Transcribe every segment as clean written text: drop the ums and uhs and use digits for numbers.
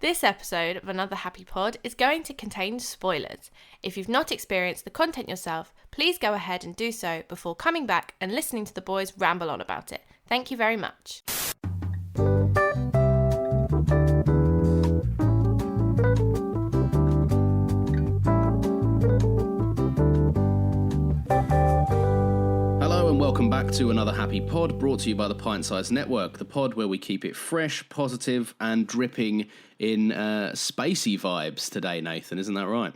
This episode of Another Happy Pod is going to contain spoilers. If you've not experienced the content yourself, please go ahead and do so before coming back and listening to the boys ramble on about it. Thank you very much. Welcome back to Another Happy Pod, brought to you by the Pint Size Network, the pod where we keep it fresh, positive, and dripping in spacey vibes today, Nathan. Isn't that right?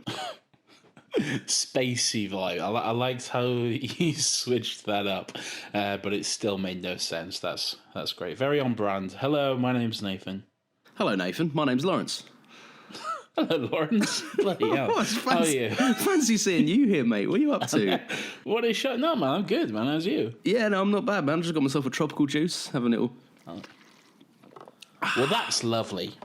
Spacey vibe. I liked how you switched that up, but it still made no sense. That's great. Very on brand. Hello, my name's Nathan. Hello, Nathan. My name's Lawrence. Hello, Lawrence. Bloody hell. How are you? Fancy seeing you here, mate. What are you up to? What is shut? No, man, I'm good, man. How's you? Yeah, no, I'm not bad, man. Just got myself a tropical juice, having it all. Oh. Well, that's lovely.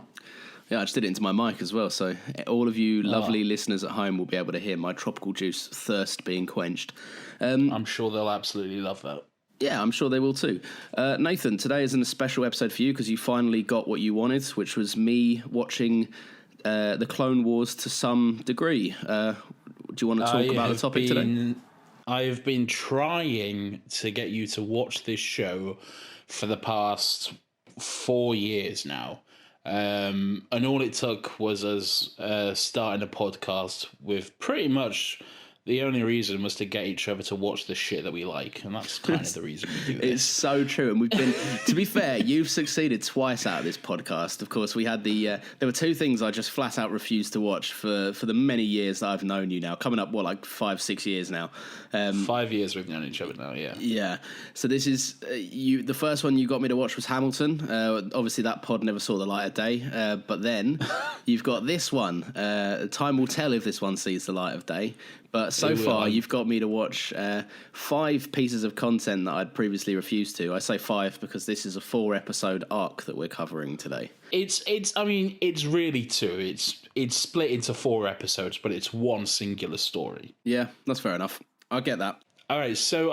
Yeah, I just did it into my mic as well, so all of you lovely listeners at home will be able to hear my tropical juice thirst being quenched. I'm sure they'll absolutely love that. Yeah, I'm sure they will too. Nathan, today is a special episode for you because you finally got what you wanted, which was me watching the Clone Wars to some degree. Do you want to talk about the topic today? I've been trying to get you to watch this show for the past 4 years now. And all it took was us starting a podcast with pretty much the only reason was to get each other to watch the shit that we like, and that's kind of the reason we do this. It's so true, and we've been, to be fair, you've succeeded twice out of this podcast. Of course, we had there were two things I just flat out refused to watch for the many years that I've known you now, coming up, like 5-6 years now. 5 years we've known each other now, yeah. Yeah, so this is, the first one you got me to watch was Hamilton. Obviously that pod never saw the light of day, but then you've got this one. Time will tell if this one sees the light of day. But so far, you've got me to watch 5 pieces of content that I'd previously refused to. I say 5 because this is a 4-episode arc that we're covering today. It's really 2. It's split into 4 episodes, but it's one singular story. Yeah, that's fair enough. I get that. All right, so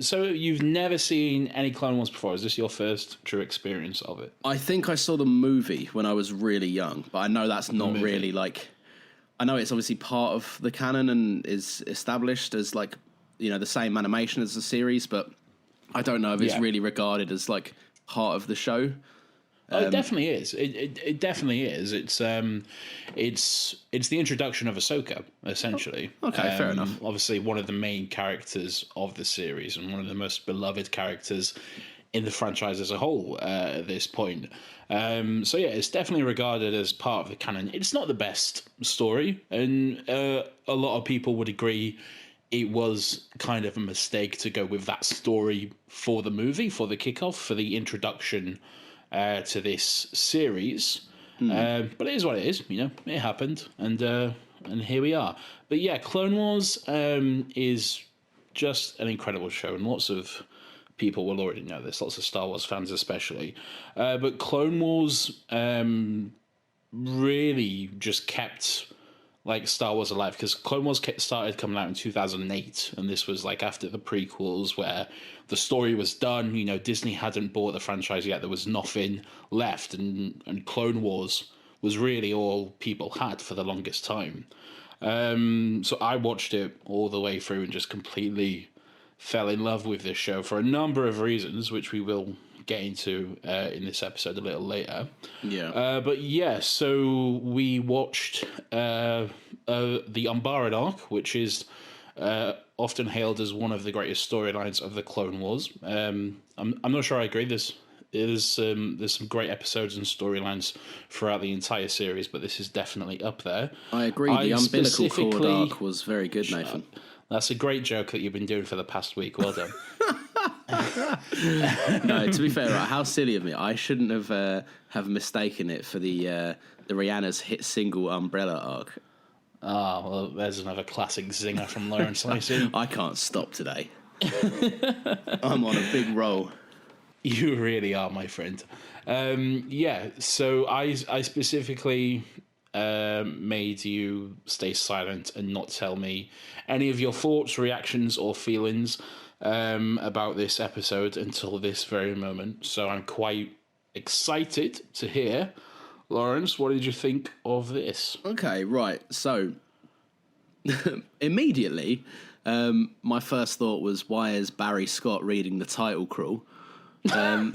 so you've never seen any Clone Wars before? Is this your first true experience of it? I think I saw the movie when I was really young, but I know that's not really like. I know it's obviously part of the canon and is established as like, the same animation as the series, but I don't know if it's really regarded as like part of the show. It definitely is. It definitely is. It's the introduction of Ahsoka, essentially. Okay, fair enough. Obviously, one of the main characters of the series and one of the most beloved characters in the franchise as a whole at this point. So yeah, it's definitely regarded as part of the canon. It's not the best story, and a lot of people would agree it was kind of a mistake to go with that story for the movie, for the kickoff, for the introduction to this series. But it is what it is, it happened, and here we are. But yeah, Clone Wars is just an incredible show, and lots of people will already know this, lots of Star Wars fans especially. But Clone Wars really just kept like Star Wars alive, because Clone Wars started coming out in 2008, and this was like after the prequels where the story was done. Disney hadn't bought the franchise yet. There was nothing left, and Clone Wars was really all people had for the longest time. So I watched it all the way through and just completely fell in love with this show for a number of reasons, which we will get into in this episode a little later. Yeah. But yeah, so we watched the Umbara arc, which is often hailed as one of the greatest storylines of the Clone Wars. I'm not sure I agree. There's some great episodes and storylines throughout the entire series, but this is definitely up there. I agree. The umbilical cord arc was very good, Nathan. That's a great joke that you've been doing for the past week. Well done. No, to be fair, right, how silly of me. I shouldn't have mistaken it for the Rihanna's hit single Umbrella arc. Ah, well, there's another classic zinger from Lawrence Lacey. I can't stop today. I'm on a big roll. You really are, my friend. Yeah, so I specifically made you stay silent and not tell me any of your thoughts, reactions, or feelings about this episode until this very moment. So I'm quite excited to hear Lawrence, what did you think of this? Okay, right. So immediately, my first thought was, why is Barry Scott reading the title crawl? That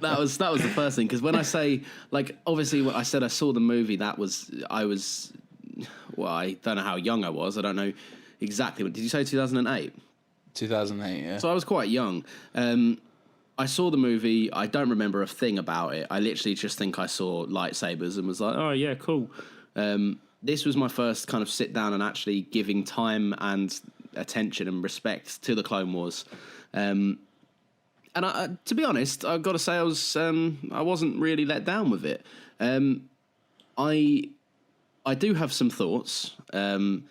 was the first thing, because when I say, like, obviously when I said I saw the movie, I was, well, I don't know how young I was. I don't know exactly. Did you say 2008? 2008, yeah. So I was quite young. I saw the movie. I don't remember a thing about it. I literally just think I saw lightsabers and was like, oh, yeah, cool. This was my first kind of sit down and actually giving time and attention and respect to the Clone Wars. And to be honest, I've got to say I wasn't really let down with it. I do have some thoughts, but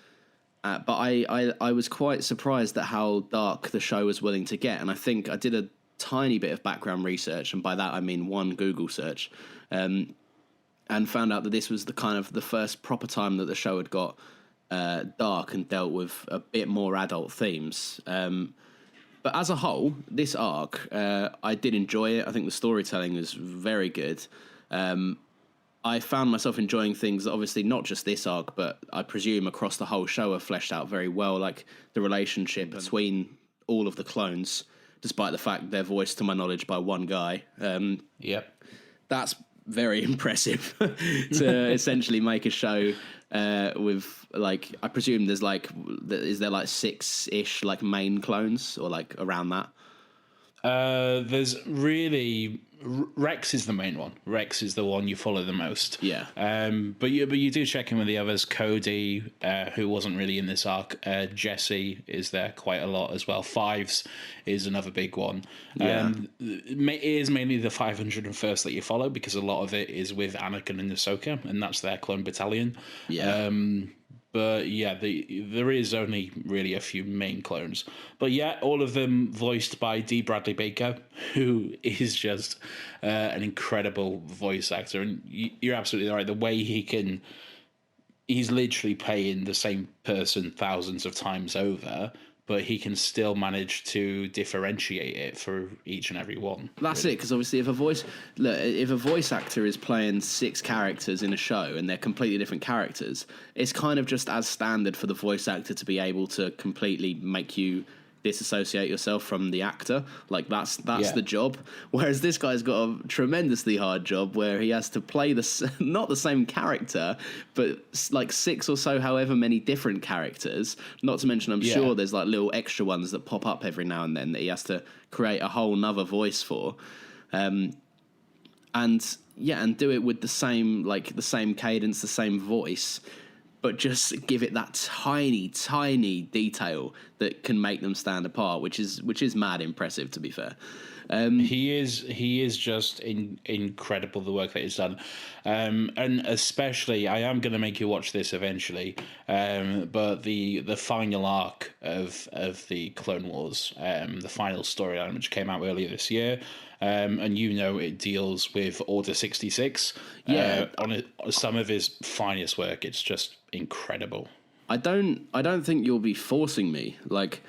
I was quite surprised at how dark the show was willing to get. And I think I did a tiny bit of background research, and by that I mean one Google search, and found out that this was the first proper time that the show had got dark and dealt with a bit more adult themes. But as a whole, this arc, I did enjoy it. I think the storytelling was very good. I found myself enjoying things that obviously not just this arc, but I presume across the whole show are fleshed out very well, like the relationship between all of the clones, despite the fact they're voiced, to my knowledge, by one guy. Yep. That's very impressive to essentially make a show with, like, I presume there's like, is there like 6-ish like main clones, or like around that? There's really Rex is the main one. Rex is the one you follow the most. Yeah. But you do check in with the others. Cody, who wasn't really in this arc. Jesse is there quite a lot as well. Fives is another big one. Yeah. It is mainly the 501st that you follow, because a lot of it is with Anakin and Ahsoka, and that's their clone battalion. Yeah. But yeah, there is only really a few main clones. But yeah, all of them voiced by D. Bradley Baker, who is just an incredible voice actor. And you're absolutely right. The way he's literally playing the same person thousands of times over, but he can still manage to differentiate it for each and every one. That's really it, because obviously if a voice actor is playing 6 characters in a show and they're completely different characters, it's kind of just as standard for the voice actor to be able to completely make you disassociate yourself from the actor. Like that's the job. Whereas this guy's got a tremendously hard job where he has to play not the same character, but like 6 or so, however many different characters. Not to mention, I'm sure there's like little extra ones that pop up every now and then that he has to create a whole nother voice for. And do it with the same cadence, the same voice, but just give it that tiny, tiny detail that can make them stand apart, which is mad impressive, to be fair. He is just incredible, the work that he's done, and especially I am going to make you watch this eventually. But the final arc of the Clone Wars, the final storyline, which came out earlier this year. And it deals with Order 66. Yeah, on some of his finest work. It's just incredible. I don't think you'll be forcing me, like,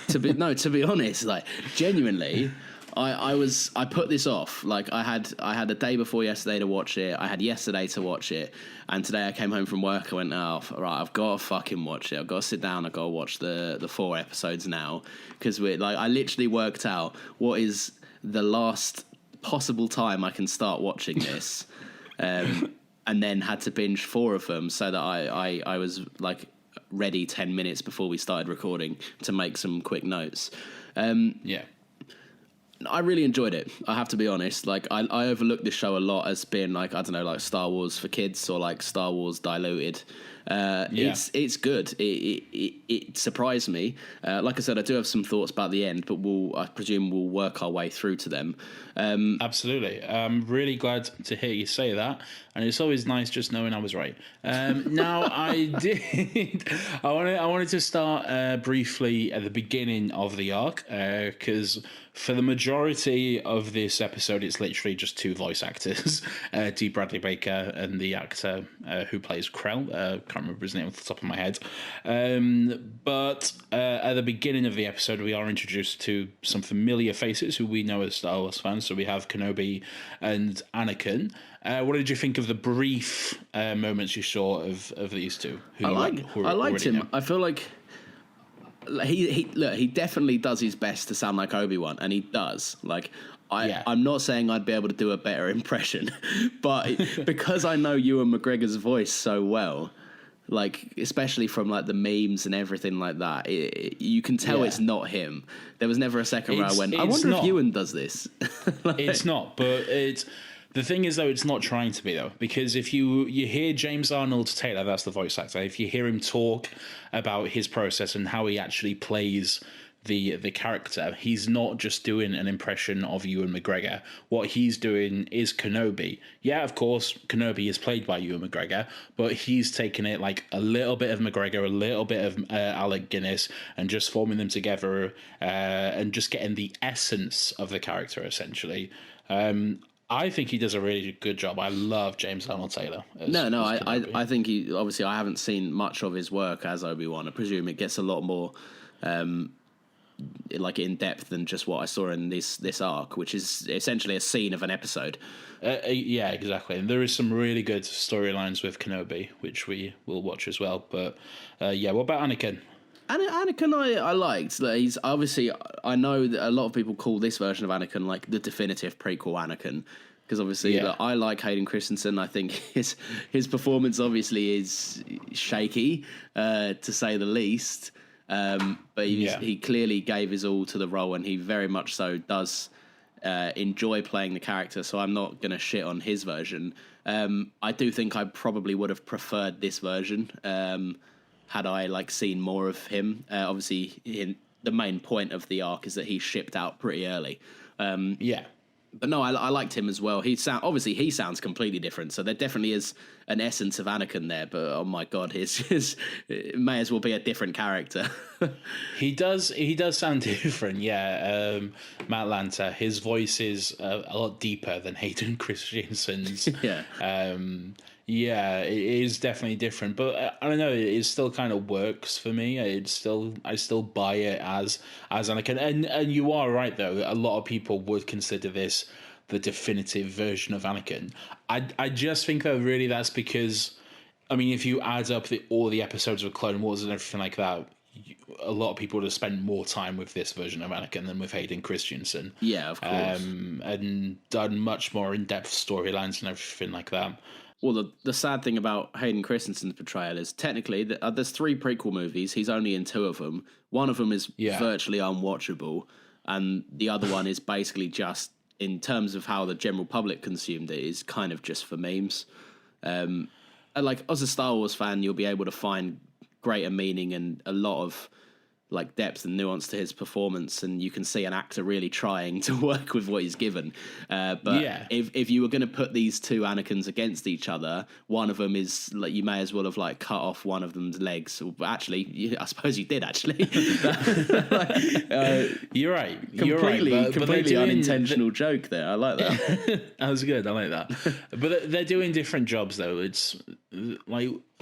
to be honest, like, genuinely. I put this off. Like, I had a day before yesterday to watch it. I had yesterday to watch it, and today I came home from work. I went, oh, right, I've got to fucking watch it. I've got to sit down. I've got to watch the 4 episodes now, because I literally worked out what is the last possible time I can start watching this, and then had to binge 4 of them so that I was like ready 10 minutes before we started recording to make some quick notes. I really enjoyed it, I have to be honest. Like, I overlooked this show a lot as being like, I don't know, like Star Wars for kids or like Star Wars diluted. It's good. It surprised me. Like I said, I do have some thoughts about the end, but I presume we'll work our way through to them. Absolutely. I'm really glad to hear you say that, and it's always nice just knowing I was right. Now, I did. I wanted to start briefly at the beginning of the arc, because for the majority of this episode, it's literally just two voice actors, D. Bradley Baker and the actor who plays Krell. Can't remember his name off the top of my head. But at the beginning of the episode, we are introduced to some familiar faces who we know as Star Wars fans. So we have Kenobi and Anakin. What did you think of the brief moments you saw of these two? I liked him. I feel like he definitely does his best to sound like Obi-Wan, and he does. Like, I'm not saying I'd be able to do a better impression, but because I know Ewan McGregor's voice so well, like, especially from like the memes and everything like that, you can tell it's not him. There was never a second where I went, I wonder if Ewan does this. It's not, but it's... The thing is, though, it's not trying to be, though, because if you hear James Arnold Taylor, that's the voice actor, if you hear him talk about his process and how he actually plays the character, he's not just doing an impression of Ewan McGregor. What he's doing is Kenobi. Yeah, of course, Kenobi is played by Ewan McGregor, but he's taking it like a little bit of McGregor, a little bit of Alec Guinness, and just forming them together and just getting the essence of the character, essentially. I think he does a really good job. I love James Arnold Taylor. I think he, obviously, I haven't seen much of his work as Obi-Wan. I presume it gets a lot more like in depth than just what I saw in this arc, which is essentially a scene of an episode. Yeah, exactly. And there is some really good storylines with Kenobi, which we will watch as well. But what about Anakin? Anakin, I liked. He's obviously, I know that a lot of people call this version of Anakin like the definitive prequel Anakin, because obviously I like Hayden Christensen. I think his performance obviously is shaky, to say the least. But he clearly gave his all to the role, and he very much so does enjoy playing the character. So I'm not going to shit on his version. I do think I probably would have preferred this version. Had I seen more of him. Obviously, the main point of the arc is that he's shipped out pretty early. But no, I liked him as well. He sounds completely different. So there definitely is an essence of Anakin there. But oh my god, his it may as well be a different character. He does sound different. Yeah, Matt Lanter, his voice is a lot deeper than Hayden Christensen's. Yeah, it is definitely different, but I don't know. It still kind of works for me. I still buy it as Anakin, and you are right though. A lot of people would consider this the definitive version of Anakin. I just think that really that's because, I mean, if you add up all the episodes of Clone Wars and everything like that, a lot of people would have spent more time with this version of Anakin than with Hayden Christensen. Yeah, of course, and done much more in-depth storylines and everything like that. Well, the sad thing about Hayden Christensen's portrayal is technically there's 3 prequel movies. He's only in 2 of them. One of them is virtually unwatchable, and the other one is basically just, in terms of how the general public consumed it, is kind of just for memes. And as a Star Wars fan, you'll be able to find greater meaning and a lot of depth and nuance to his performance, and you can see an actor really trying to work with what he's given. If you were going to put these 2 Anakins against each other, one of them is you may as well have cut off one of them's legs. Actually, I suppose you did. Actually, you're right. Completely unintentional joke there. I like that. That was good. I like that. But they're doing different jobs though. It's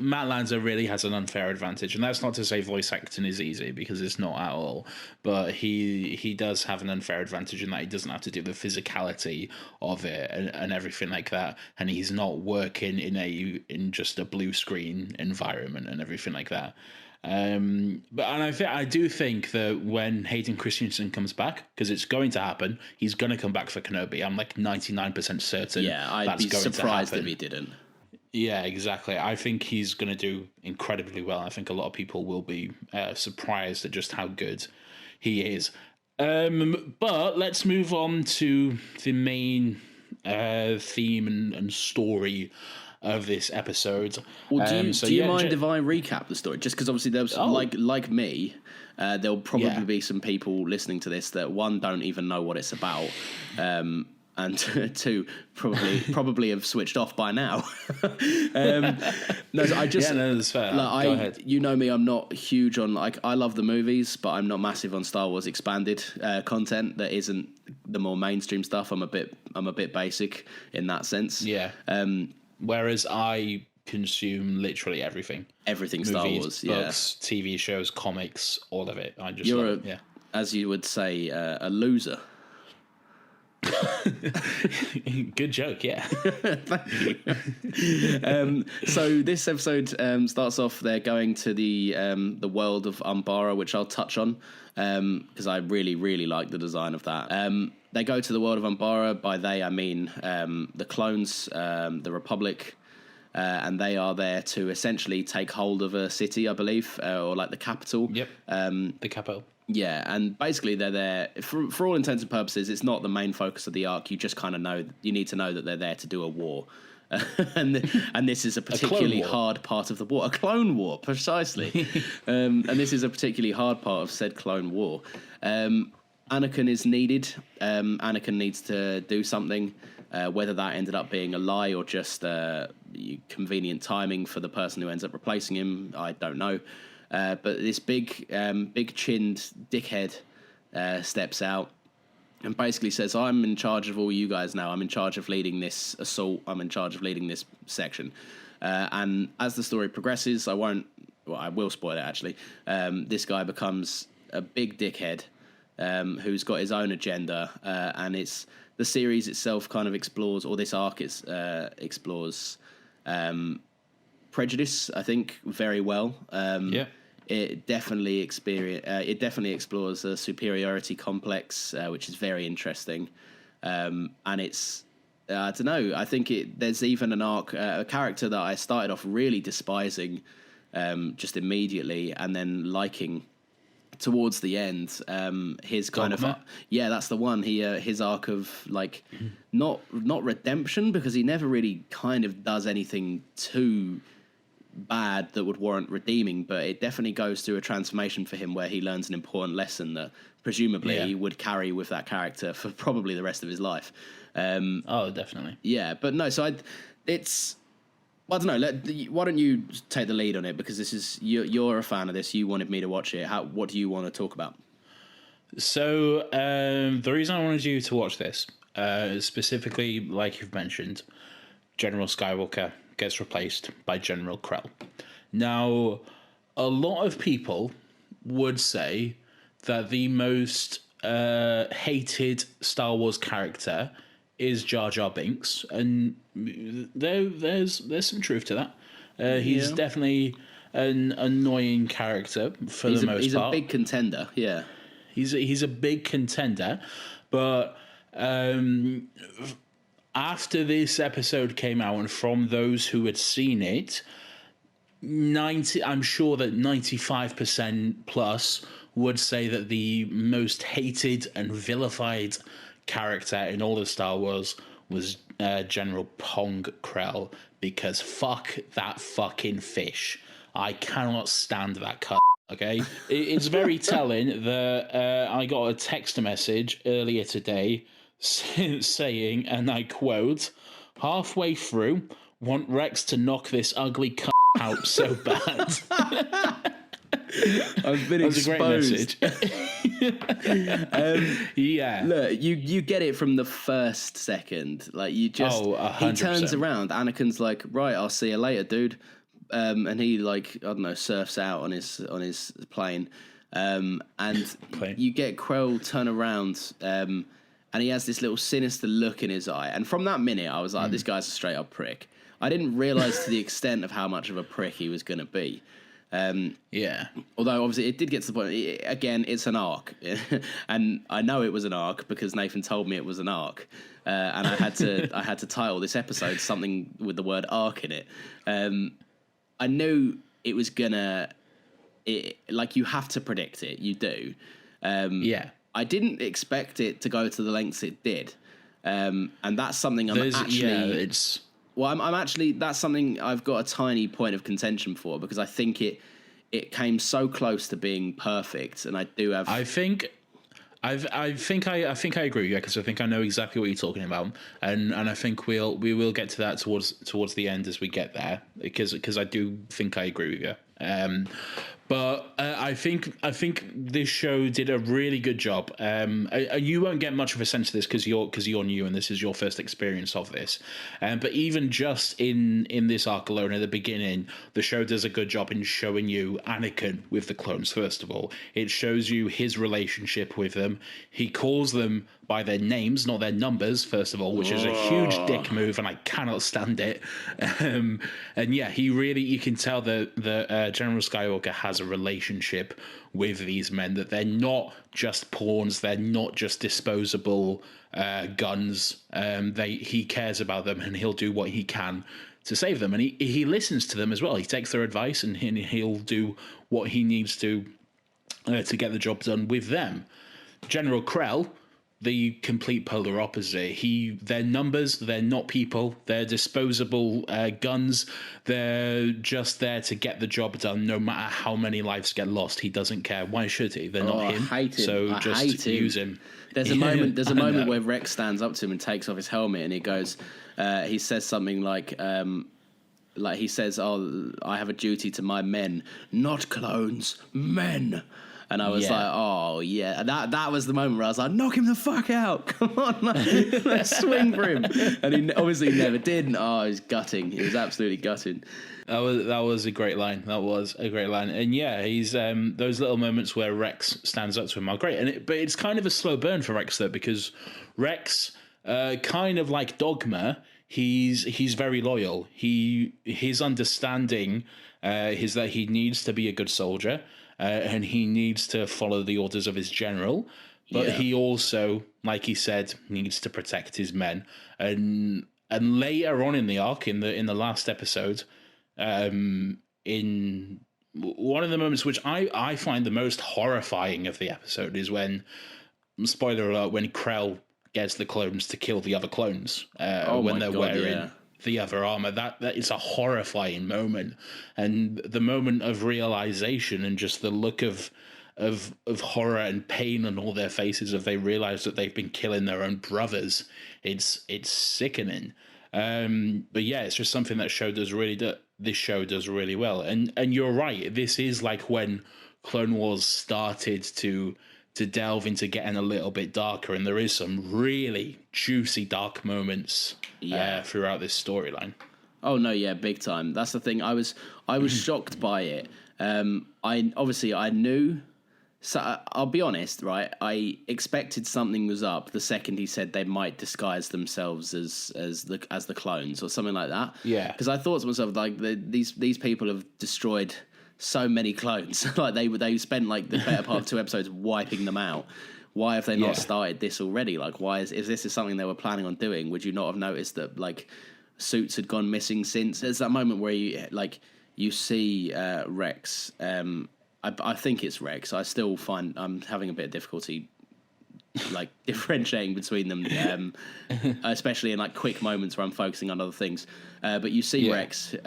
Matt Lanza really has an unfair advantage, and that's not to say voice acting is easy, because it's not at all. But he does have an unfair advantage in that he doesn't have to do the physicality of it and everything like that, and he's not working in just a blue screen environment and everything like that. I do think that when Hayden Christensen comes back, because it's going to happen, he's going to come back for Kenobi. I'm 99% certain. Yeah, I'd be surprised if he didn't. Yeah, exactly. I think he's going to do incredibly well. I think a lot of people will be surprised at just how good he is. But let's move on to the main theme and story of this episode. Well, do you mind if I recap the story? Just because obviously there's like me, there'll probably be some people listening to this that don't even know what it's about. and two, probably have switched off by now. No, so I just that's fair. Go ahead. You know me, I'm not huge on I love the movies, but I'm not massive on Star Wars expanded content that isn't the more mainstream stuff. I'm a bit basic in that sense. Yeah. Whereas I consume literally everything. Everything Movies, Star Wars, books, TV shows, comics, all of it. I just You're love it. as you would say, a loser. Good joke, yeah. Thank you. So this episode starts off. They're going to the world of Umbara, which I'll touch on because I really like the design of that. They go to the world of Umbara. By they, I mean the clones, the Republic, and they are there to essentially take hold of a city, I believe, or like the capital. Yep. The capital. Yeah, and basically they're there for all intents and purposes. It's not the main focus of the arc. You just kind of know, you need to know that they're there to do a war, and this is a particularly hard part of the war, a clone war, precisely. And this is a particularly hard part of said clone war. Anakin is needed. Anakin needs to do something. Whether that ended up being a lie or just convenient timing for the person who ends up replacing him, I don't know. But this big-chinned dickhead steps out and basically says, I'm in charge of all you guys now. I'm in charge of leading this assault. I'm in charge of leading this section. And as the story progresses, I will spoil it, actually. This guy becomes a big dickhead who's got his own agenda. And the series itself kind of explores, or this arc explores prejudice, I think, very well. It definitely explores a superiority complex, which is very interesting. And it's, I don't know, I think there's even an arc, a character that I started off really despising just immediately and then liking towards the end. His kind of, that's the one. His arc of like, not redemption, because he never really kind of does anything too bad that would warrant redeeming, but it definitely goes through a transformation for him where he learns an important lesson that presumably he would carry with that character for probably the rest of his life. Definitely. Yeah, but no, so I don't know. Why don't you take the lead on it, because this is you're a fan of this. You wanted me to watch it. What do you want to talk about? So the reason I wanted you to watch this, specifically, like you've mentioned, General Skywalker gets replaced by General Krell. Now, a lot of people would say that the most hated Star Wars character is Jar Jar Binks, and there's some truth to that. He's definitely an annoying character for the most part. He's a big contender, yeah. He's a big contender, but after this episode came out, and from those who had seen it, I'm sure that 95% plus would say that the most hated and vilified character in all of Star Wars was General Pong Krell, because fuck that fucking fish. I cannot stand that cunt. Okay, it's very telling that I got a text message earlier today saying, and I quote, halfway through, want Rex to knock this ugly cunt out so bad. I've been exposed. A great message. Yeah. Look, you get it from the first second. Like, you just... 100%. He turns around. Anakin's like, right, I'll see you later, dude. And he, like, I don't know, surfs out on his plane. And you get Krell turn around... and he has this little sinister look in his eye. And from that minute, I was like, this guy's a straight-up prick. I didn't realise to the extent of how much of a prick he was going to be. Although, obviously, it did get to the point... Again, it's an arc. And I know it was an arc because Nathan told me it was an arc. And I had to title this episode something with the word arc in it. I knew it was going to... Like, you have to predict it. You do. I didn't expect it to go to the lengths it did, and that's something that's something I've got a tiny point of contention for, because I think it came so close to being perfect, and I think I think I agree with you because I think I know exactly what you're talking about, and I think we will get to that towards the end as we get there because I do think I agree with you. But I think this show did a really good job. You won't get much of a sense of this because you're new and this is your first experience of this. But even just in this arc alone at the beginning, the show does a good job in showing you Anakin with the clones. First of all, it shows you his relationship with them. He calls them by their names, not their numbers, first of all, which is a huge dick move, and I cannot stand it. And yeah, you can tell that General Skywalker has a relationship with these men, that they're not just pawns, they're not just disposable guns. He cares about them, and he'll do what he can to save them. And he listens to them as well. He takes their advice, and he'll do what he needs to get the job done with them. General Krell, the complete polar opposite. They're numbers, they're not people, they're disposable guns. They're just there to get the job done, no matter how many lives get lost. He doesn't care. Why should he? They're not him. I hate him. So just use him. There's a moment. There's a moment where Rex stands up to him and takes off his helmet, and he goes. He says something like he says, "Oh, I have a duty to my men, not clones, men." And I was like, oh, yeah. And that was the moment where I was like, knock him the fuck out. Come on, let's swing for him. And he obviously never did. And, it was gutting. It was absolutely gutting. That was a great line. That was a great line. And yeah, he's those little moments where Rex stands up to him are great. But it's kind of a slow burn for Rex, though, because Rex, kind of like Dogma, he's very loyal. His understanding is that he needs to be a good soldier. And he needs to follow the orders of his general, but he also, like he said, needs to protect his men. And later on in the arc, in the last episode, in one of the moments which I find the most horrifying of the episode is when, spoiler alert, when Krell gets the clones to kill the other clones when they're wearing the other armor. That is a horrifying moment, and the moment of realization and just the look of horror and pain on all their faces as they realize that they've been killing their own brothers. It's sickening. But yeah, it's just something that this show does really well. And you're right, this is like when Clone Wars started to delve into getting a little bit darker, and there is some really juicy dark moments throughout this storyline. Oh no, yeah, big time. That's the thing. I was shocked by it. I knew. So I'll be honest, right? I expected something was up the second he said they might disguise themselves as the clones or something like that. Yeah, because I thought to myself, like, these people have destroyed so many clones. Like they spent like the better part of 2 episodes wiping them out. Why have they not started this already? Like, why is this something they were planning on doing? Would you not have noticed that like suits had gone missing since? There's that moment where you see Rex. I think it's Rex. I still find I'm having a bit of difficulty like differentiating between them, especially in like quick moments where I'm focusing on other things. But you see Rex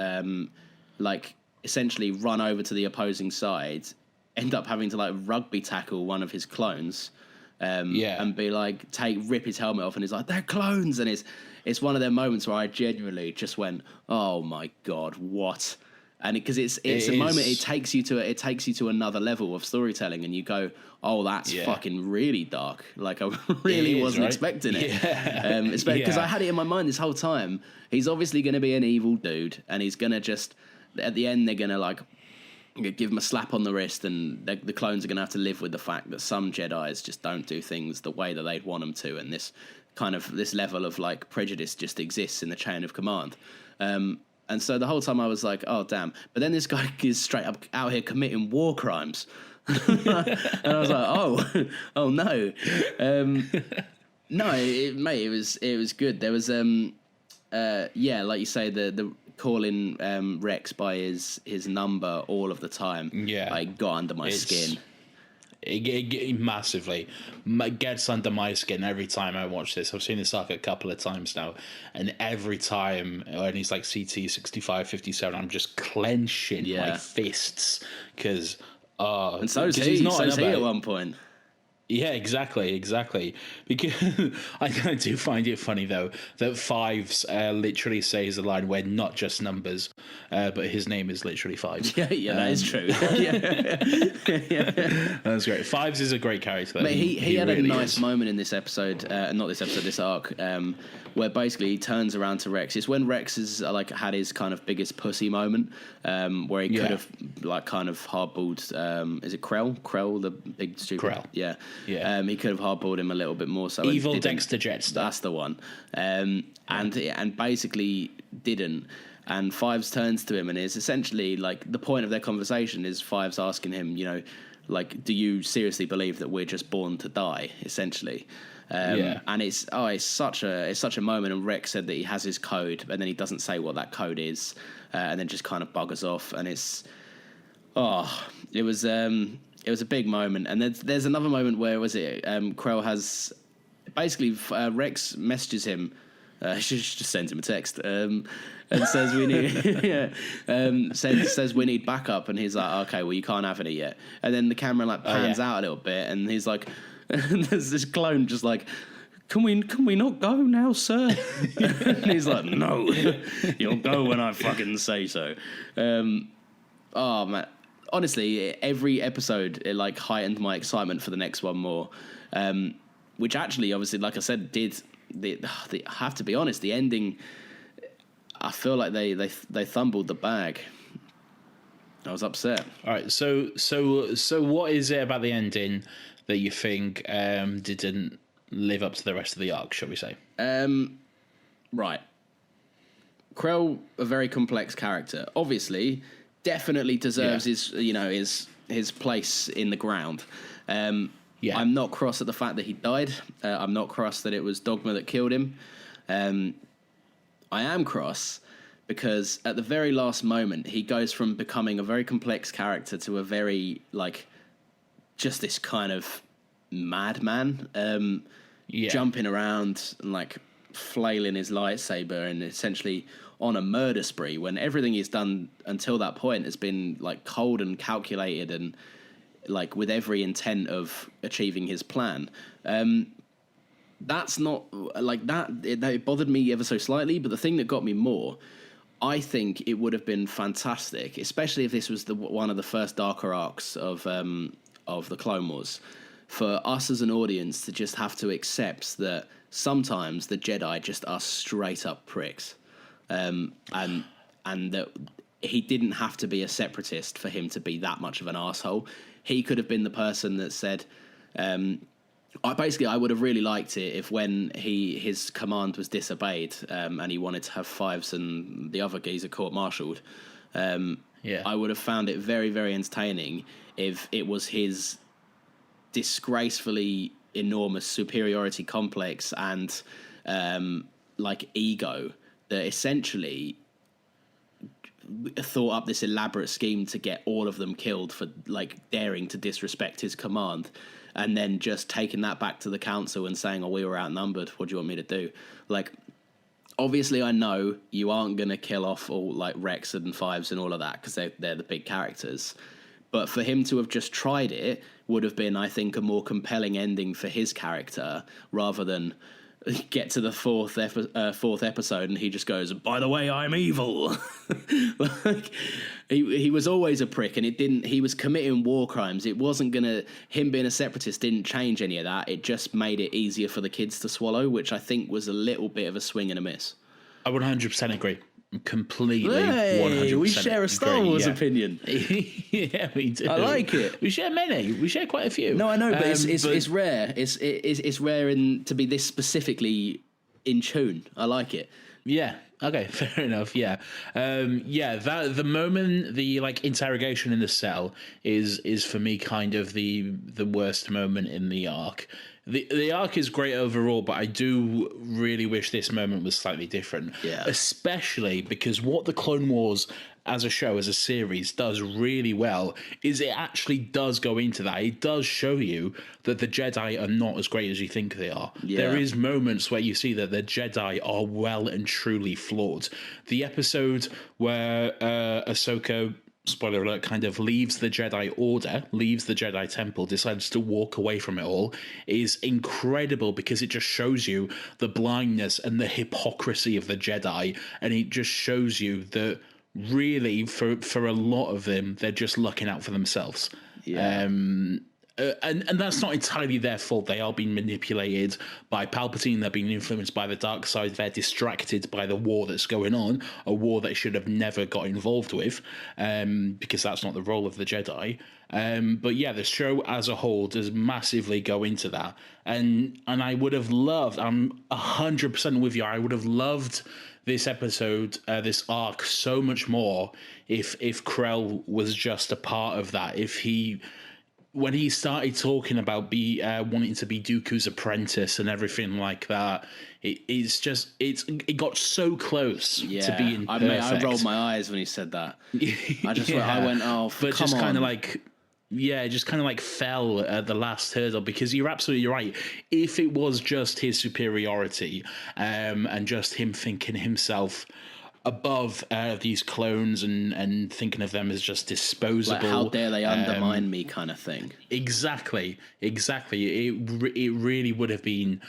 like essentially run over to the opposing side, end up having to like rugby tackle one of his clones, and be like, rip his helmet off, and he's like, they're clones, and it's one of their moments where I genuinely just went, oh my god, what? And because it's a moment, it takes you to another level of storytelling, and you go, oh, that's fucking really dark. Like I really wasn't expecting it, because I had it in my mind this whole time. He's obviously going to be an evil dude, and he's going to just, at the end, they're going to like give him a slap on the wrist, and the clones are going to have to live with the fact that some Jedis just don't do things the way that they'd want them to, and this level of like prejudice just exists in the chain of command. And so the whole time I was like, oh damn! But then this guy is straight up out here committing war crimes, and I was like, oh no, no, mate, it was good. There was like you say, the calling Rex by his number all of the time, like got under my skin. It massively gets under my skin every time I watch this. I've seen this arc a couple of times now, and every time when he's like CT 65, 57, I'm just clenching my fists because and so is he at one point. Yeah, exactly. Because I do find it funny though that Fives literally says the line, "We're not just numbers," but his name is literally Fives. Yeah, that is true. Yeah. That's great. Fives is a great character. Though. Mate, he had really a nice is. moment in this episode, not this episode, this arc, where basically he turns around to Rex. It's when Rex has like had his kind of biggest pussy moment, where he could have like kind of hardballed. Is it Krell? Krell, the big stupid. Krell. Yeah. Yeah. He could have hardballed him a little bit more. So Evil he didn't. Dexter Jetster. That's the one. And basically didn't. And Fives turns to him and is essentially like the point of their conversation is Fives asking him, you know, like, do you seriously believe that we're just born to die? Essentially, and it's such a moment. And Rex said that he has his code, and then he doesn't say what that code is, and then just kind of buggers off. And it was a big moment. And there's another moment where Krell has basically Rex messages him. She just sends him a text and says we need says we need backup, and he's like, okay, well, you can't have any yet. And then the camera like pans out a little bit, and he's like, and there's this clone just like, can we not go now, sir? And he's like, no, you'll go when I fucking say so. Oh man, honestly, every episode it like heightened my excitement for the next one more, which actually, obviously, like I said, did. I have to be honest, the ending, I feel like they fumbled the bag. I was upset. All right, so what is it about the ending that you think didn't live up to the rest of the arc, shall we say? Right. Krell, a very complex character. Obviously, definitely deserves his place in the ground. Yeah. I'm not cross at the fact that he died. I'm not cross that it was Dogma that killed him. I am cross because at the very last moment, he goes from becoming a very complex character to a very, like, just this kind of madman, jumping around and, like, flailing his lightsaber and essentially on a murder spree when everything he's done until that point has been, like, cold and calculated and like with every intent of achieving his plan. That's not like that. It bothered me ever so slightly, but the thing that got me more, I think it would have been fantastic, especially if this was one of the first darker arcs of the Clone Wars, for us as an audience to just have to accept that sometimes the Jedi just are straight up pricks, and that he didn't have to be a separatist for him to be that much of an asshole. He could have been the person that said, I would have really liked it if when his command was disobeyed and he wanted to have Fives and the other geezer court-martialed, I would have found it very, very entertaining if it was his disgracefully enormous superiority complex and like ego that essentially thought up this elaborate scheme to get all of them killed for like daring to disrespect his command, and then just taking that back to the council and saying, oh, we were outnumbered, what do you want me to do? Like, obviously I know you aren't going to kill off all like Rex and Fives and all of that because they're the big characters, but for him to have just tried it would have been, I think, a more compelling ending for his character rather than get to the fourth episode and he just goes, by the way, I'm evil. Like he was always a prick, and he was committing war crimes. It wasn't him being a separatist didn't change any of that. It just made it easier for the kids to swallow, which I think was a little bit of a swing and a miss. I 100% agree. Completely, hey, 100%. We share a Star Wars opinion. Yeah, we do. I like it. We share many. We share quite a few. No, I know, but it's rare. It's rare to be this specifically in tune. I like it. Yeah. Okay. Fair enough. Yeah. That the moment the like interrogation in the cell is for me kind of the worst moment in the arc. The arc is great overall, but I do really wish this moment was slightly different. Yeah. Especially because what the Clone Wars as a show, as a series, does really well is it actually does go into that. It does show you that the Jedi are not as great as you think they are. Yeah. There is moments where you see that the Jedi are well and truly flawed. The episode where Ahsoka spoiler alert, kind of leaves the Jedi Order, leaves the Jedi Temple, decides to walk away from it all, is incredible because it just shows you the blindness and the hypocrisy of the Jedi, and it just shows you that really, for a lot of them, they're just looking out for themselves. Yeah. And that's not entirely their fault. They are being manipulated by Palpatine. They're being influenced by the dark side. They're distracted by the war that's going on, a war they should have never got involved with, because that's not the role of the Jedi. But yeah, the show as a whole does massively go into that. And I would have loved, I'm 100% with you, I would have loved this episode, this arc, so much more if Krell was just a part of that. If he... When he started talking about wanting to be Dooku's apprentice and everything like that, it got so close to being perfect. I rolled my eyes when he said that. I went, oh, but come just on. kind of like, it just kind of like fell at the last hurdle, because you're absolutely right. If it was just his superiority, and just him thinking himself above these clones and thinking of them as just disposable. Like, how dare they undermine me kind of thing. Exactly. It really would have been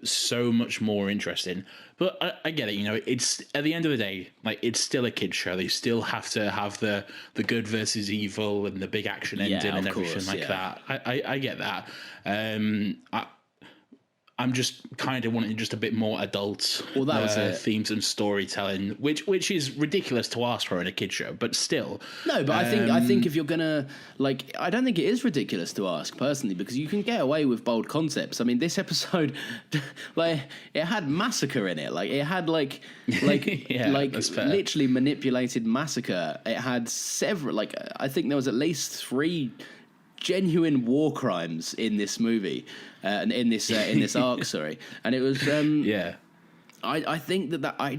so much more interesting. But I get it, it's at the end of the day, like, it's still a kid's show. They still have to have the good versus evil and the big action ending and everything that. I get that. I'm just kind of wanting just a bit more adult themes and storytelling, which is ridiculous to ask for in a kid show, but still. No, but I think if you're gonna, like, I don't think it is ridiculous to ask personally, because you can get away with bold concepts. I mean, this episode, like, it had massacre in it. Like, it had like literally manipulated massacre. It had several, like, I think there was at least 3 genuine war crimes in this movie, and in this arc, sorry. And it was I think that I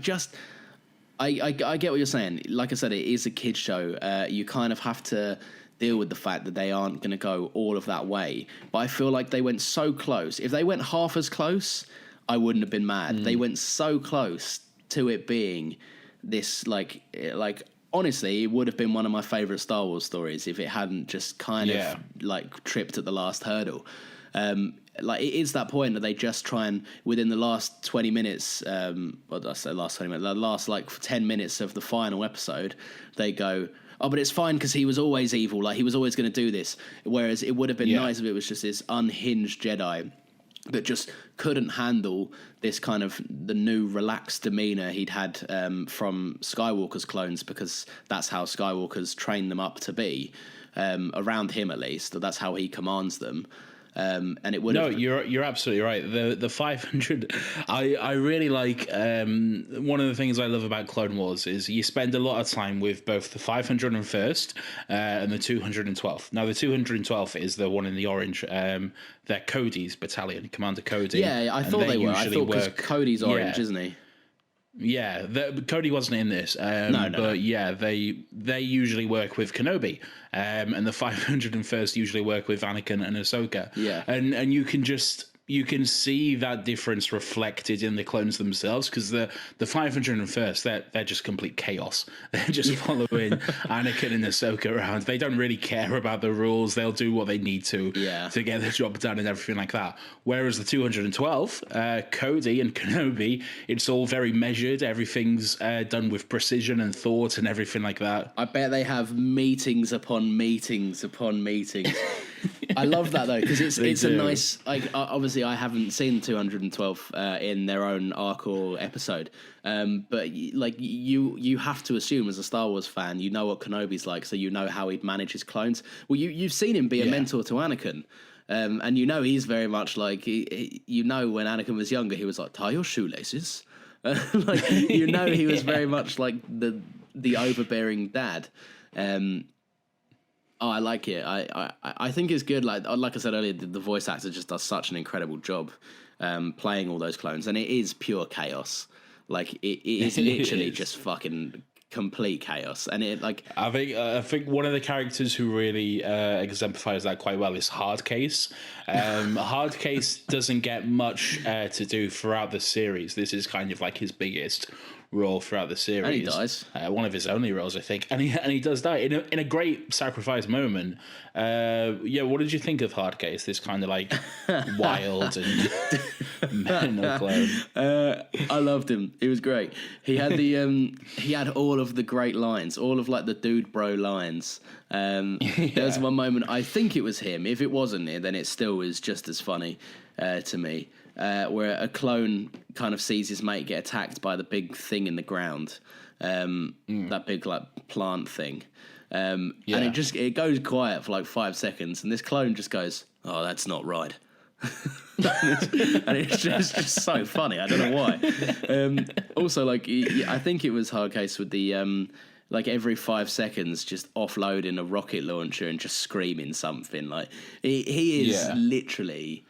get what you're saying. Like I said, it is a kids show. You kind of have to deal with the fact that they aren't going to go all of that way. But I feel like they went so close. If they went half as close, I wouldn't have been mad. They went so close to it being this like honestly, it would have been one of my favourite Star Wars stories if it hadn't just kind of like tripped at the last hurdle. Like, it is that point that they just try and, within the last 20 minutes, what did I say, last 20 minutes, the last like 10 minutes of the final episode, they go, oh, but it's fine because he was always evil, like he was always going to do this. Whereas it would have been nice if it was just this unhinged Jedi that just couldn't handle this kind of the new relaxed demeanor he'd had from Skywalker's clones, because that's how Skywalker's trained them up to be, around him at least. That's how he commands them. And it would you're absolutely right. The 500, I really like, one of the things I love about Clone Wars is you spend a lot of time with both the 501st and the 212th. Now the 212th is the one in the orange. They're Cody's battalion, Commander Cody. Yeah, I thought they were. I thought because Cody's orange, isn't he? Yeah, Cody wasn't in this, no. But yeah, they usually work with Kenobi, and the 501st usually work with Anakin and Ahsoka. Yeah, and you can see that difference reflected in the clones themselves, because the 501st, they're just complete chaos. They're just following Anakin and Ahsoka around. They don't really care about the rules. They'll do what they need to get the job done and everything like that. Whereas the 212, Cody and Kenobi, it's all very measured. Everything's done with precision and thought and everything like that. I bet they have meetings upon meetings upon meetings. I love that though, because it's a nice, like, obviously I haven't seen 212 in their own arc or episode, but like you have to assume as a Star Wars fan, you know what Kenobi's like, so you know how he'd manage his clones. Well, you've seen him be a mentor to Anakin, and you know he's very much like you know when Anakin was younger, he was like, tie your shoelaces, like, you know, he was very much like the overbearing dad. Oh, I like it. I think it's good. Like I said earlier, the voice actor just does such an incredible job playing all those clones, and it is pure chaos. Like it is literally just fucking complete chaos. And it, like, I think one of the characters who really exemplifies that quite well is Hardcase. Hardcase doesn't get much to do throughout the series. This is kind of like his biggest role throughout the series. And he dies. One of his only roles, I think. And he does die in a great sacrifice moment. What did you think of Hardcase? This kind of like wild and mental clone. I loved him. He was great. He had he had all of the great lines, all of like the dude bro lines. There was one moment, I think it was him. If it wasn't, then it still is just as funny to me. Where a clone kind of sees his mate get attacked by the big thing in the ground, that big like plant thing, and it goes quiet for like 5 seconds, and this clone just goes, "Oh, that's not right," and it's just so funny. I don't know why. Also, like I think it was Hardcase with the like every 5 seconds just offloading a rocket launcher and just screaming something. Like he is literally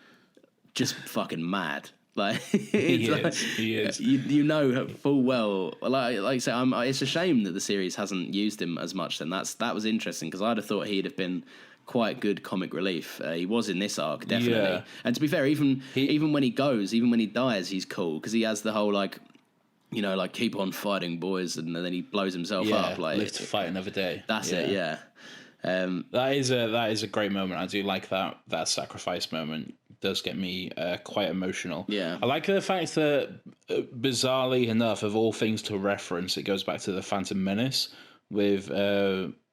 just fucking mad. Like he is. You know full well. Like I say, it's a shame that the series hasn't used him as much. Then that was interesting, because I'd have thought he'd have been quite good comic relief. He was in this arc, definitely. Yeah. And to be fair, even when he dies, he's cool, because he has the whole like, you know, like keep on fighting, boys, and then he blows himself up. Like live to fight another day. That's it. Yeah. That is a great moment. I do like that sacrifice moment. It does get me quite emotional. Yeah, I like the fact that bizarrely enough, of all things to reference, it goes back to the Phantom Menace with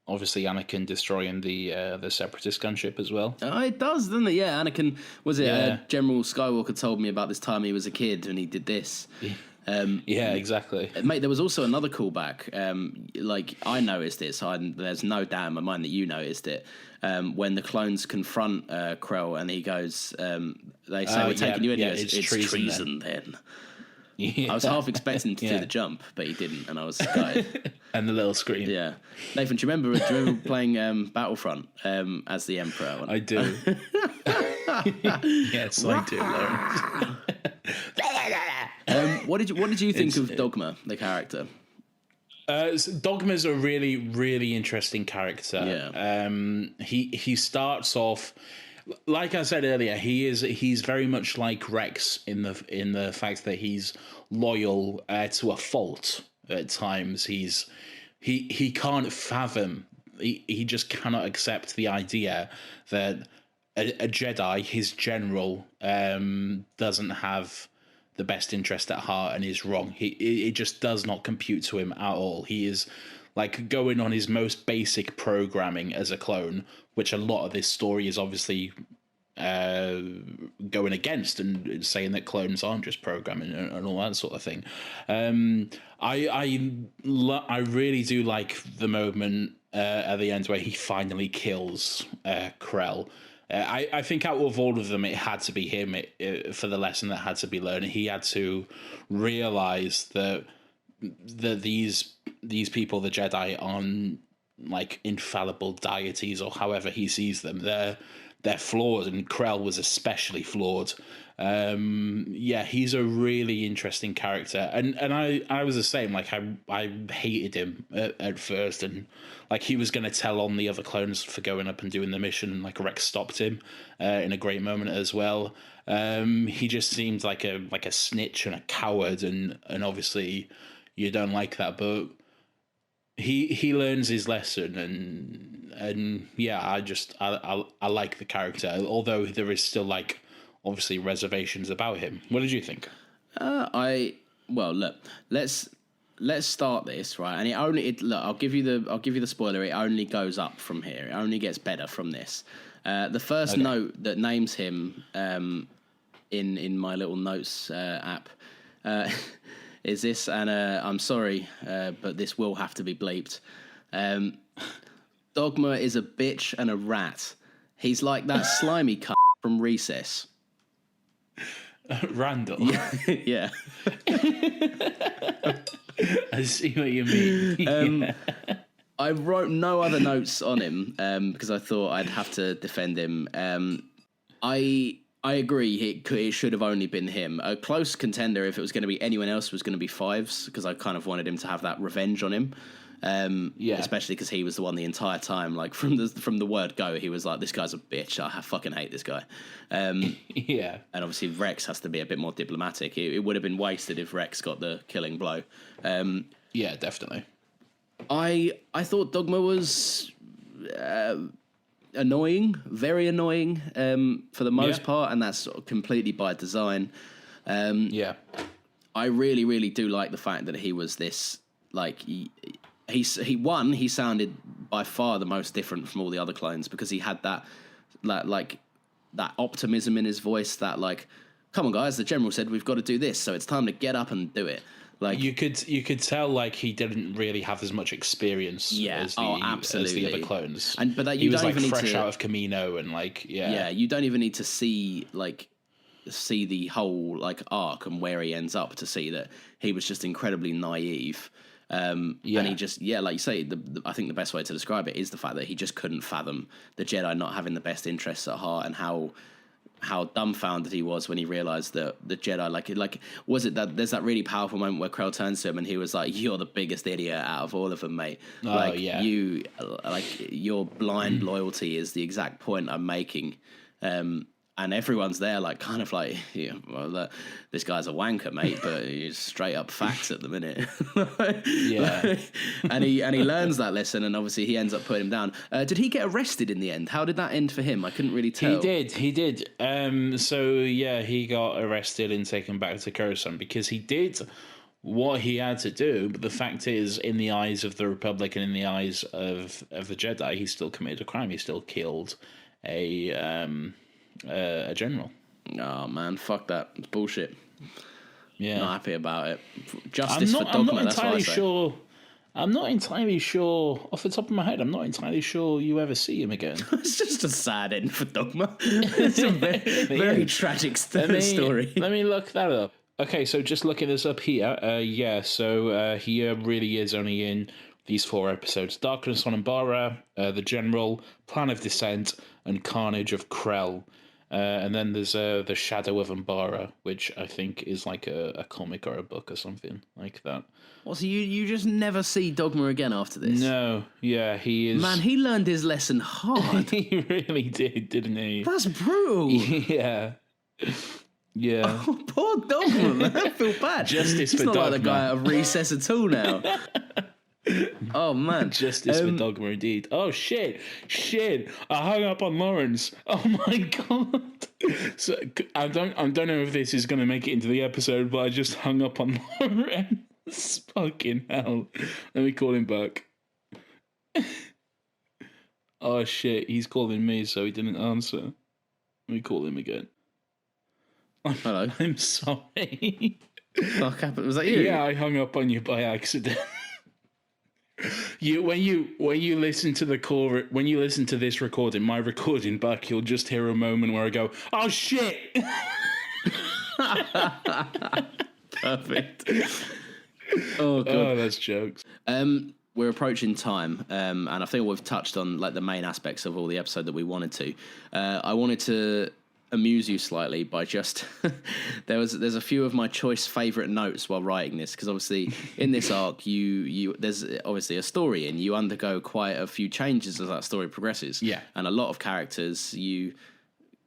obviously Anakin destroying the Separatist gunship as well. Oh, it does, doesn't it? Yeah, Anakin was it? Yeah. General Skywalker told me about this time he was a kid and he did this. Yeah, exactly. Mate, there was also another callback. Like I noticed it, so there's no doubt in my mind that you noticed it. When the clones confront Krell and he goes, they say, "We're taking you in." Yeah, it's treason then. Yeah. I was half expecting him to do the jump, but he didn't, and I was gutted. And the little scream. Yeah, Nathan, do you remember playing Battlefront as the Emperor? I do. Yes, I do, Lawrence. What did you think of Dogma, the character? Dogma's a really, really interesting character. Yeah. He starts off, like I said earlier, he's very much like Rex in the fact that he's loyal to a fault. At times, he can't fathom. He just cannot accept the idea that a Jedi, his general, doesn't have the best interest at heart and is wrong. It just does not compute to him at all. He is like going on his most basic programming as a clone, which a lot of this story is obviously going against, and saying that clones aren't just programming and all that sort of thing. I really do like the moment at the end where he finally kills Krell. I think out of all of them, it had to be him for the lesson that had to be learned. He had to realize that these people, the Jedi, aren't like infallible deities or however he sees them. They're flawed, and Krell was especially flawed. He's a really interesting character, and I was the same. Like I hated him at first, and like he was going to tell on the other clones for going up and doing the mission, and like Rex stopped him in a great moment as well. He just seemed like a snitch and a coward, and obviously you don't like that, but he learns his lesson, and I like the character, although there is still like obviously reservations about him. What did you think? Look, let's start this right, and I'll give you the spoiler. It only goes up from here. It only gets better from this. The first note that names him in my little notes app is this, and I'm sorry, but this will have to be bleeped. Dogma is a bitch and a rat. He's like that slimy cunt from Recess. Randall. Yeah. I see what you mean. I wrote no other notes on him because I thought I'd have to defend him. I agree. It should have only been him. A close contender, if it was going to be anyone else, was going to be Fives, because I kind of wanted him to have that revenge on him. Especially because he was the one the entire time, like from the word go, he was like, this guy's a bitch. I fucking hate this guy. Yeah. And obviously Rex has to be a bit more diplomatic. It would have been wasted if Rex got the killing blow. Yeah, definitely. I thought Dogma was annoying, very annoying for the most part, and that's sort of completely by design. Yeah. I really, really do like the fact that he was this, like, he sounded by far the most different from all the other clones because he had that optimism in his voice, that like, come on guys, the general said we've got to do this, so it's time to get up and do it. Like, you could tell like he didn't really have as much experience as the other clones. But that he was like fresh out of Camino and like you don't even need to see the whole like arc and where he ends up to see that he was just incredibly naive. And he just, like you say, I think the best way to describe it is the fact that he just couldn't fathom the Jedi not having the best interests at heart, and how dumbfounded he was when he realized that the Jedi, like was it that there's that really powerful moment where Krell turns to him and he was like, "You're the biggest idiot out of all of them, mate. You, like, your blind loyalty is the exact point I'm making." And everyone's there, like, kind of like, this guy's a wanker, mate, but he's straight up facts at the minute. And he learns that lesson, and obviously he ends up putting him down. Did he get arrested in the end? How did that end for him? I couldn't really tell. He did. He got arrested and taken back to Coruscant because he did what he had to do. But the fact is, in the eyes of the Republic and in the eyes of the Jedi, he still committed a crime. He still killed a general. Oh man, fuck that. It's bullshit. Yeah, not happy about it. Justice for Dogma. I'm not entirely sure. I'm not entirely sure off the top of my head. I'm not entirely sure you ever see him again. It's just a sad end for Dogma. It's a very tragic story. Let me look that up. Okay, so just looking this up here. He really is only in these 4 episodes: Darkness on Umbara, The General, Plan of Descent, and Carnage of Krell. And then there's The Shadow of Umbara, which I think is like a comic or a book or something like that. Well, so you just never see Dogma again after this? No, yeah, he is... Man, he learned his lesson hard. He really did, didn't he? That's brutal. Yeah. Yeah. Oh, poor Dogma, man. I feel bad. Justice He's for not Dogma. like the guy out of Recess at all now. Oh man, Justice for Dogma indeed. Oh shit! I hung up on Lawrence. Oh my god! So I don't know if this is going to make it into the episode, but I just hung up on Lawrence. Fucking hell! Let me call him back. Oh shit! He's calling me, so he didn't answer. Let me call him again. Hello. I'm sorry. Fuck happened? Was that you? Yeah, I hung up on you by accident. When you listen to the call, when you listen to this recording, my recording back, you'll just hear a moment where I go, "Oh shit!" Perfect. Oh god. Oh, that's jokes. We're approaching time, and I think we've touched on like the main aspects of all the episode that we wanted to. I wanted to amuse you slightly by just there's a few of my choice favorite notes while writing this, because obviously in this arc you there's obviously a story and you undergo quite a few changes as that story progresses, and a lot of characters you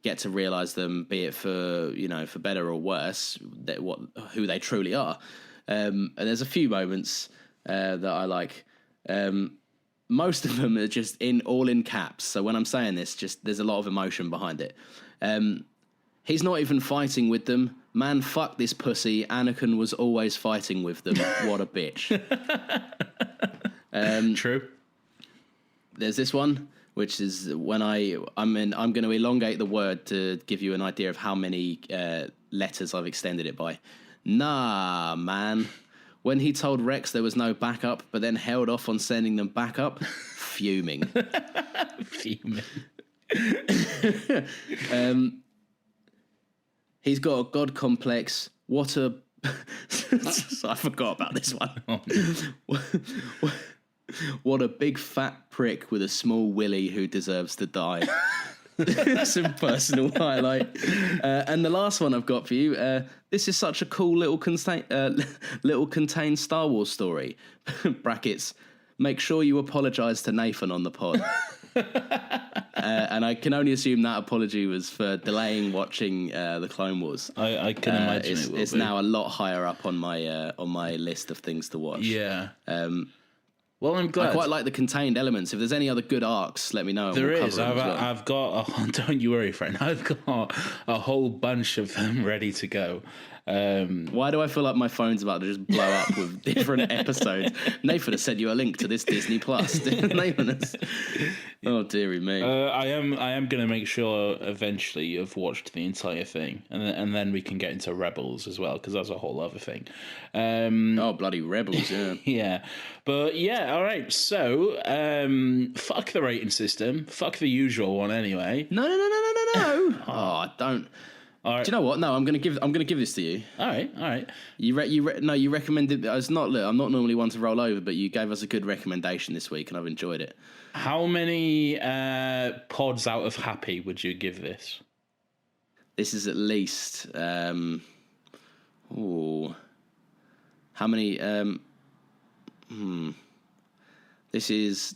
get to realize them, be it for for better or worse, who they truly are, and there's a few moments that I like. Most of them are just all in caps, so when I'm saying this, just there's a lot of emotion behind it. He's not even fighting with them. Man, fuck this pussy. Anakin was always fighting with them. What a bitch. True. There's this one, which is when I'm going to elongate the word to give you an idea of how many letters I've extended it by. Nah, man. When he told Rex there was no backup, but then held off on sending them back up, fuming. Fuming. He's got a god complex. What a... I forgot about this one. What a big fat prick with a small willy who deserves to die. Some personal highlight. And the last one I've got for you, this is such a cool little contained Star Wars story. Brackets, make sure you apologise to Nathan on the pod. And I can only assume that apology was for delaying watching the Clone Wars. I can imagine it's now a lot higher up on my list of things to watch. Yeah. Well, I'm glad. I quite like the contained elements. If there's any other good arcs, let me know. There is. I've got. Don't you worry, friend. I've got a whole bunch of them ready to go. Why do I feel like my phone's about to just blow up with different episodes? Nathan has sent you a link to this Disney Plus. Nathan has... Oh, dearie me. I am going to make sure eventually you've watched the entire thing, and then we can get into Rebels as well, because that's a whole other thing. Oh, bloody Rebels, yeah. Yeah. But yeah, all right. So, fuck the rating system. Fuck the usual one anyway. No. Oh, I don't... Right. Do you know what? No, I'm gonna give this to you. All right. You recommended. I'm not normally one to roll over, but you gave us a good recommendation this week, and I've enjoyed it. How many pods out of happy would you give this? This is at least. How many? This is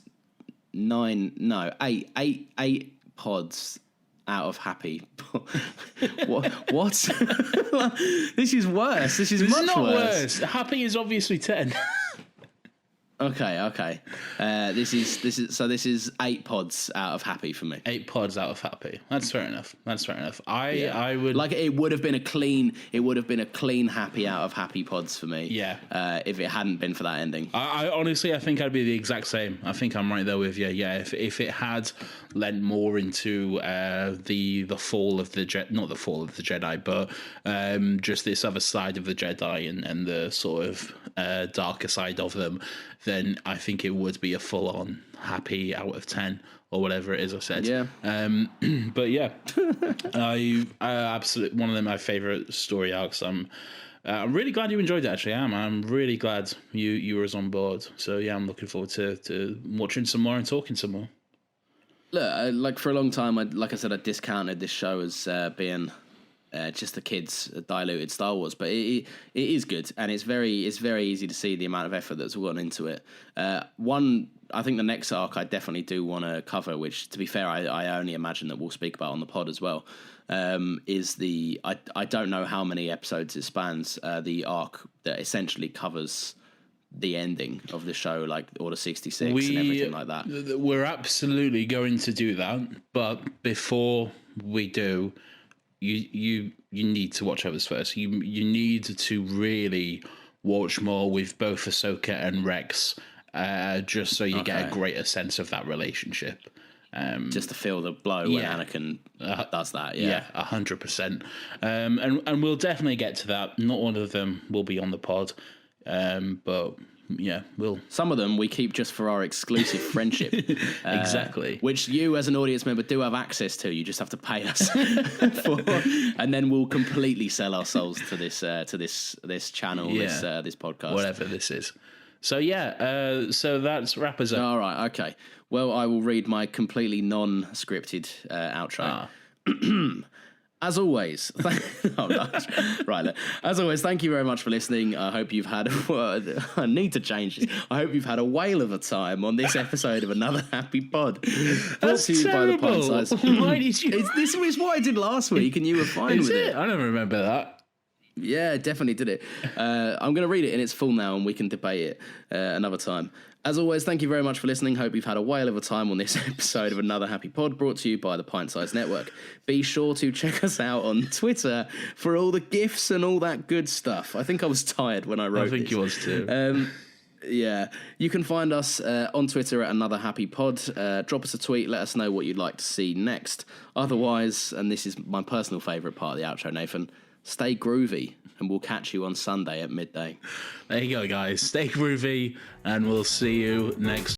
9. No, 8 pods out of happy. What? This is worse. This is much not worse. Happy is obviously 10. Okay. This is 8 pods out of happy for me. 8 pods out of happy. That's fair enough. I would like it would have been a clean happy out of happy pods for me. Yeah. If it hadn't been for that ending. I honestly, I think I'd be the exact same. I think I'm right there with you. Yeah. If it had lent more into the fall of the Jedi, not the fall of the Jedi, but just this other side of the Jedi and the sort of darker side of them, then I think it would be a full-on happy out of 10 or whatever it is I said. Yeah. But yeah, I absolutely one of my favorite story arcs. I'm really glad you enjoyed it. Actually, I'm really glad you were on board. So yeah, I'm looking forward to watching some more and talking some more. Look, like for a long time, I discounted this show as being just the kids' diluted Star Wars, but it is good, and it's very easy to see the amount of effort that's gone into it. I think the next arc I definitely do want to cover, which to be fair, I only imagine that we'll speak about on the pod as well. Is the I don't know how many episodes it spans. The arc that essentially covers the ending of the show, like Order 66 and everything like that. We're absolutely going to do that, but before we do, you need to watch others first. You need to really watch more with both Ahsoka and Rex, just so you get a greater sense of that relationship. Just to feel the blow when Anakin does that. Yeah, 100%. And we'll definitely get to that. Not one of them will be on the pod, but yeah, we'll. Some of them we keep just for our exclusive friendship. Exactly. Which you as an audience member do have access to. You just have to pay us for, and then we'll completely sell our souls to this channel, this podcast, whatever this is. So yeah, so that's wrap us up. All right, okay. Well, I will read my completely non-scripted outro. As always, right. As always, thank you very much for listening. I hope you've had. I need to change this. I hope you've had a whale of a time on this episode of Another Happy Pod. That's terrible. By the Pint Size. Why did you? This was what I did last week, and you were fine with it. I don't remember that. Yeah, definitely did it. I'm going to read it in its full now, and we can debate it another time. As always, thank you very much for listening. Hope you've had a whale of a time on this episode of Another Happy Pod, brought to you by the Pint Size Network. Be sure to check us out on Twitter for all the GIFs and all that good stuff. I think I was tired when I wrote this. I think you was too. Yeah, you can find us on Twitter at Another Happy Pod. Drop us a tweet. Let us know what you'd like to see next. Otherwise, and this is my personal favourite part of the outro, Nathan, stay groovy, and we'll catch you on Sunday at midday. There you go, guys. Stay groovy, and we'll see you next